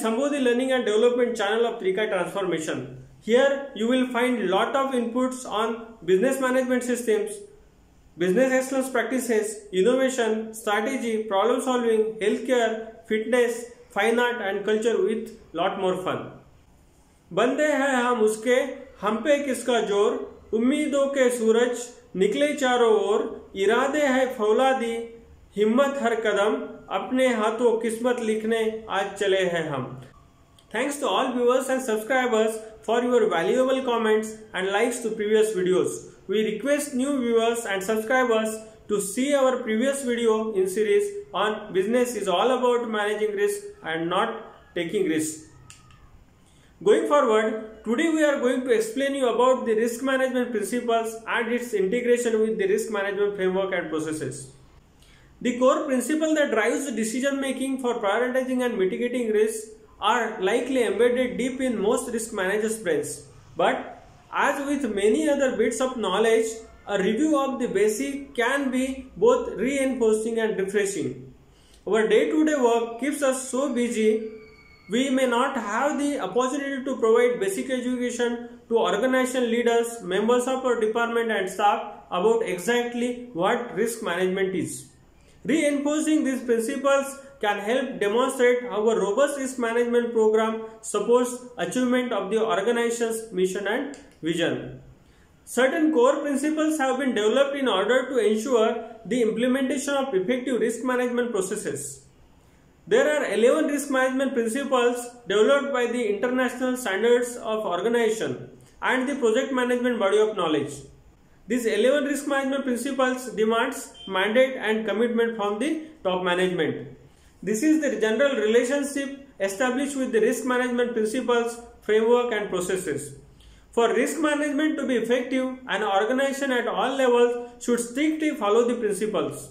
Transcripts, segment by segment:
Sambodhi Learning and Development channel of Trikai Transformation. Here you will find lot of inputs on business management systems, business excellence practices, innovation, strategy, problem solving, healthcare, fitness, fine art and culture with lot more fun. बंदे हैं हम उसके, हम पे किसका जोर, उम्मीदों के सूरज निकले चारों ओर, इरादे है फौलादी, हिम्मत हर कदम, अपने हाथों किस्मत लिखने आज चले हैं हम. Thanks to all viewers and subscribers for your valuable comments and likes to previous videos. We request new viewers and subscribers to see our previous video in series on business is all about managing risk and not taking risks. Going forward, today we are going to explain you about the risk management principles and its integration with the risk management framework and processes. The core principle that drives the decision making for prioritizing and mitigating risks are likely embedded deep in most risk managers' brains. But as with many other bits of knowledge, a review of the basic can be both reinforcing and refreshing. Our day-to-day work keeps us so busy, we may not have the opportunity to provide basic education to organization leaders, members of our department and staff about exactly what risk management is. Reinforcing these principles can help demonstrate how a robust risk management program supports achievement of the organization's mission and vision. Certain core principles have been developed in order to ensure the implementation of effective risk management processes. There are 11 risk management principles developed by the International Standards of Organization and the Project Management Body of Knowledge. These 11 risk management principles demands mandate and commitment from the top management. This is the general relationship established with the risk management principles, framework and processes. For risk management to be effective, an organization at all levels should strictly follow the principles.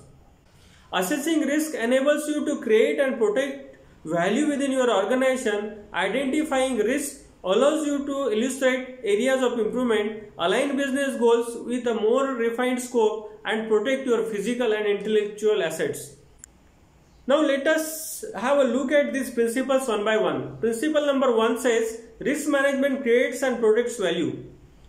Assessing risk enables you to create and protect value within your organization. Identifying risk allows you to illustrate areas of improvement, align business goals with a more refined scope and protect your physical and intellectual assets. Now let us have a look at these principles one by one. Principle number 1 says, risk management creates and protects value.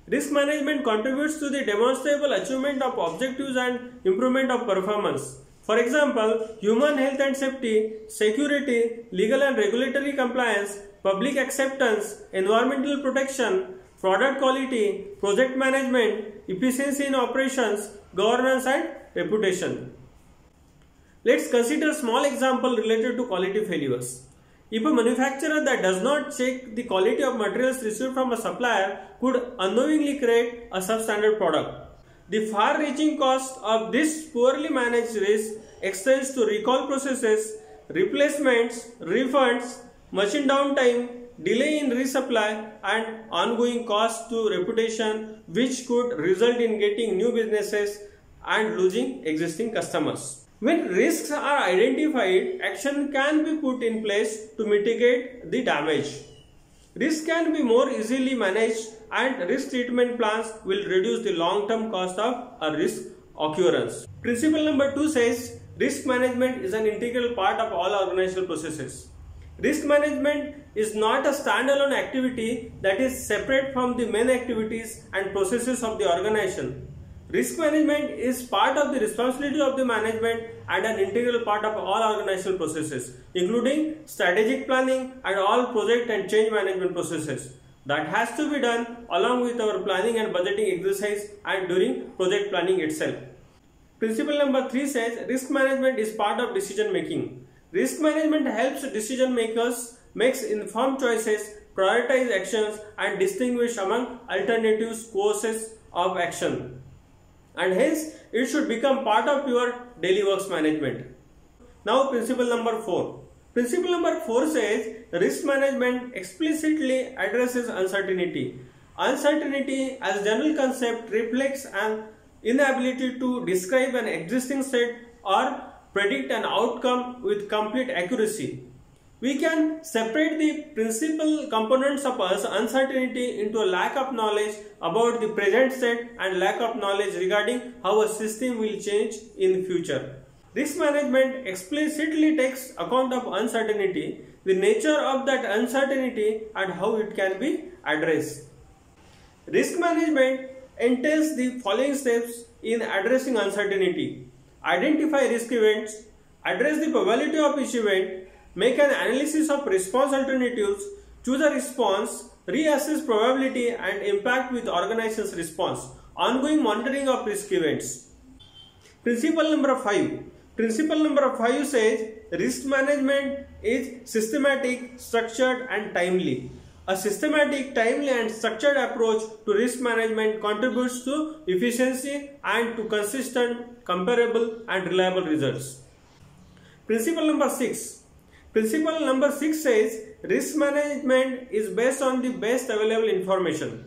Risk management contributes to the demonstrable achievement of objectives and improvement of performance. For example, human health and safety, security, legal and regulatory compliance, public acceptance, environmental protection, product quality, project management, efficiency in operations, governance and reputation. Let's consider a small example related to quality failures. If a manufacturer that does not check the quality of materials received from a supplier could unknowingly create a substandard product, the far-reaching cost of this poorly managed risk extends to recall processes, replacements, refunds, machine downtime, delay in resupply and ongoing cost to reputation, which could result in getting new businesses and losing existing customers. When risks are identified, action can be put in place to mitigate the damage. Risk can be more easily managed and risk treatment plans will reduce the long-term cost of a risk occurrence. Principle number 2 says, risk management is an integral part of all organizational processes. Risk management is not a standalone activity that is separate from the main activities and processes of the organization. Risk management is part of the responsibility of the management and an integral part of all organizational processes, including strategic planning and all project and change management processes. That has to be done along with our planning and budgeting exercise and during project planning itself. Principle number 3 says, risk management is part of decision making. Risk management helps decision makers make informed choices, prioritize actions and distinguish among alternative courses of action. And hence it should become part of your daily works management. Now principle number 4. Principle number 4 says risk management explicitly addresses uncertainty. Uncertainty as general concept reflects an inability to describe an existing state or predict an outcome with complete accuracy. We can separate the principal components of uncertainty into a lack of knowledge about the present state and lack of knowledge regarding how a system will change in the future. Risk management explicitly takes account of uncertainty, the nature of that uncertainty and how it can be addressed. Risk management entails the following steps in addressing uncertainty. Identify risk events, address the probability of each event, make an analysis of response alternatives, choose a response, reassess probability and impact with organization's response, ongoing monitoring of risk events. Principle number 5. Principle number 5 says risk management is systematic, structured and timely. A systematic, timely and structured approach to risk management contributes to efficiency and to consistent, comparable and reliable results. Principle number 6. Principle number 6 says risk management is based on the best available information.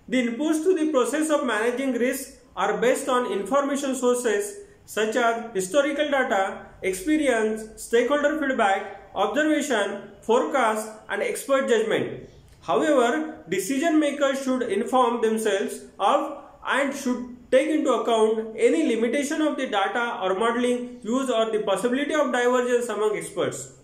The inputs to the process of managing risk are based on information sources such as historical data, experience, stakeholder feedback, observation, forecast and expert judgment. However, decision makers should inform themselves of and should take into account any limitation of the data or modeling used or the possibility of divergence among experts.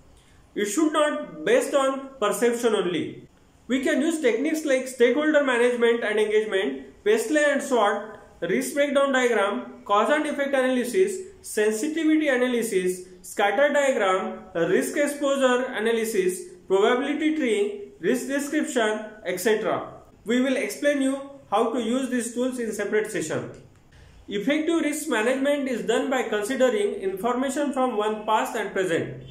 It should not be based on perception only. We can use techniques like stakeholder management and engagement, Paisley and SWOT, risk breakdown diagram, cause and effect analysis, sensitivity analysis, scatter diagram, risk exposure analysis, probability tree, risk description, etc. We will explain you how to use these tools in separate session. Effective risk management is done by considering information from one past and present,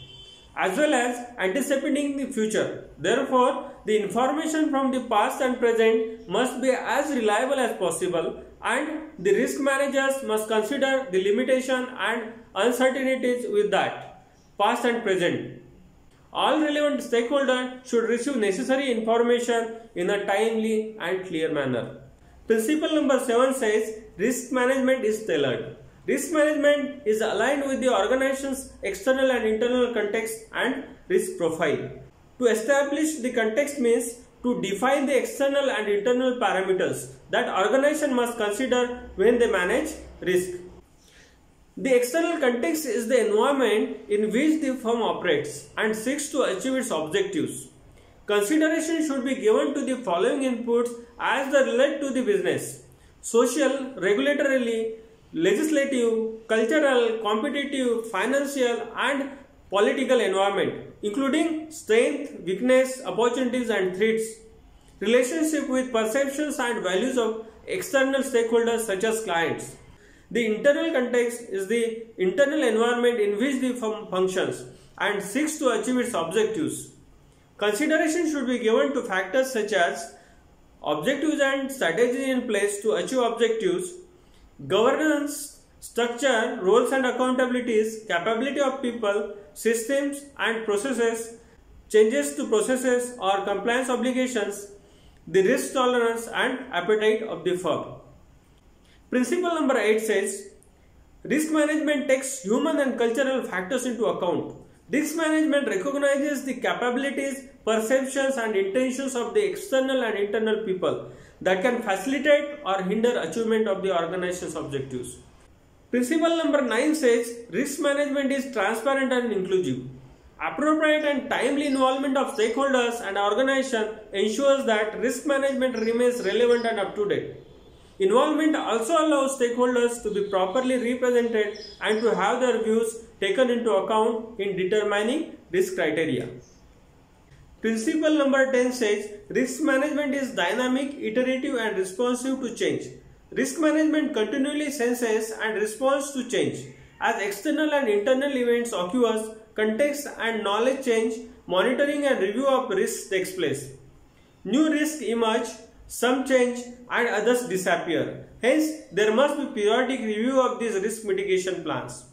as well as anticipating the future. Therefore, the information from the past and present must be as reliable as possible, and the risk managers must consider the limitation and uncertainties with that past and present. All relevant stakeholders should receive necessary information in a timely and clear manner. Principle number 7 says risk management is tailored. Risk management is aligned with the organization's external and internal context and risk profile. To establish the context means to define the external and internal parameters that organization must consider when they manage risk. The external context is the environment in which the firm operates and seeks to achieve its objectives. Consideration should be given to the following inputs as they relate to the business: social, regulatory, legislative, cultural, competitive, financial and political environment, including strength, weakness, opportunities and threats, relationship with perceptions and values of external stakeholders such as clients. The internal context is the internal environment in which the firm functions and seeks to achieve its objectives. Consideration should be given to factors such as objectives and strategies in place to achieve objectives, governance, structure, roles and accountabilities, capability of people, systems and processes, changes to processes or compliance obligations, the risk tolerance and appetite of the firm. Principle number 8 says, risk management takes human and cultural factors into account. Risk management recognizes the capabilities, perceptions and intentions of the external and internal people that can facilitate or hinder achievement of the organization's objectives. Principle number 9 says, risk management is transparent and inclusive. Appropriate and timely involvement of stakeholders and organization ensures that risk management remains relevant and up to date. Involvement also allows stakeholders to be properly represented and to have their views taken into account in determining risk criteria. Principle number 10 says, risk management is dynamic, iterative and responsive to change. Risk management continually senses and responds to change. As external and internal events occur, context and knowledge change, monitoring and review of risks takes place. New risks emerge, some change and others disappear. Hence, there must be periodic review of these risk mitigation plans.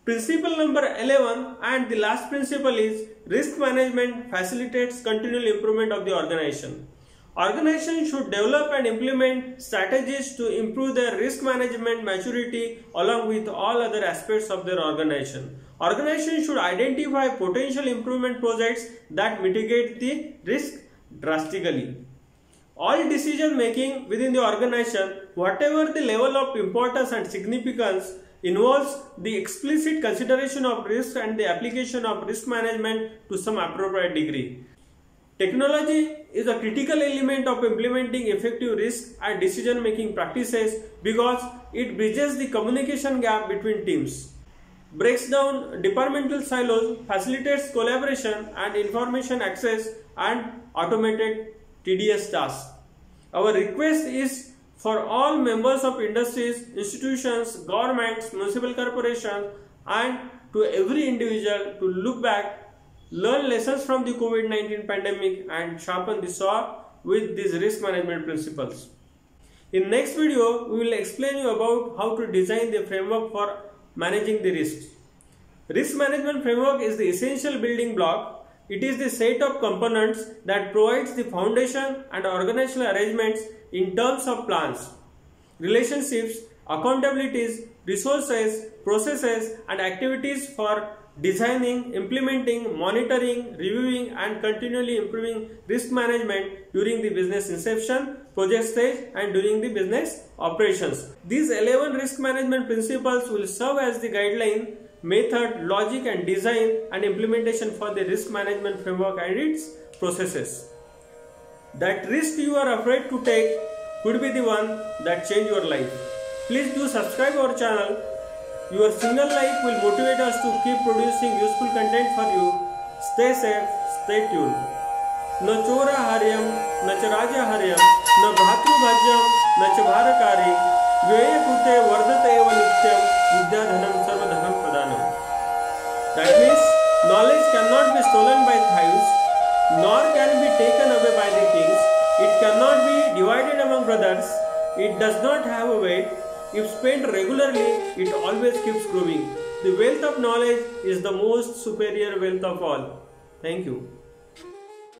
Principle number 11 and the last principle is, risk management facilitates continual improvement of the organization. Organizations should develop and implement strategies to improve their risk management maturity along with all other aspects of their organization. Organizations should identify potential improvement projects that mitigate the risk drastically. All decision making within the organization, whatever the level of importance and significance, involves the explicit consideration of risk and the application of risk management to some appropriate degree. Technology is a critical element of implementing effective risk and decision-making practices because it bridges the communication gap between teams, breaks down departmental silos, facilitates collaboration and information access, and automated tedious tasks. Our request is for all members of industries, institutions, governments, municipal corporations, and to every individual to look back, learn lessons from the COVID-19 pandemic and sharpen the saw with these risk management principles. In next video, we will explain you about how to design the framework for managing the risks. Risk management framework is the essential building block. It is the set of components that provides the foundation and organizational arrangements in terms of plans, relationships, accountabilities, resources, processes, and activities for designing, implementing, monitoring, reviewing, and continually improving risk management during the business inception, project stage, and during the business operations. These 11 risk management principles will serve as the guideline, method, logic, and design and implementation for the risk management framework and its processes. That risk you are afraid to take could be the one that change your life. Please do subscribe our channel. Your single like will motivate us to keep producing useful content for you. Stay safe, stay tuned. न चोरा हार्यम, न च राजा हार्यम, न भातृभाज्यम, न च भारकारी, व्यये कृते वर्धते एव नित्यम, विद्याधनम सर्वधनम प्रदानम. That means knowledge cannot be stolen by thieves, nor can be taken away by the kings. It cannot be divided among brothers. It does not have a weight. If spent regularly, it always keeps growing. The wealth of knowledge is the most superior wealth of all. Thank you.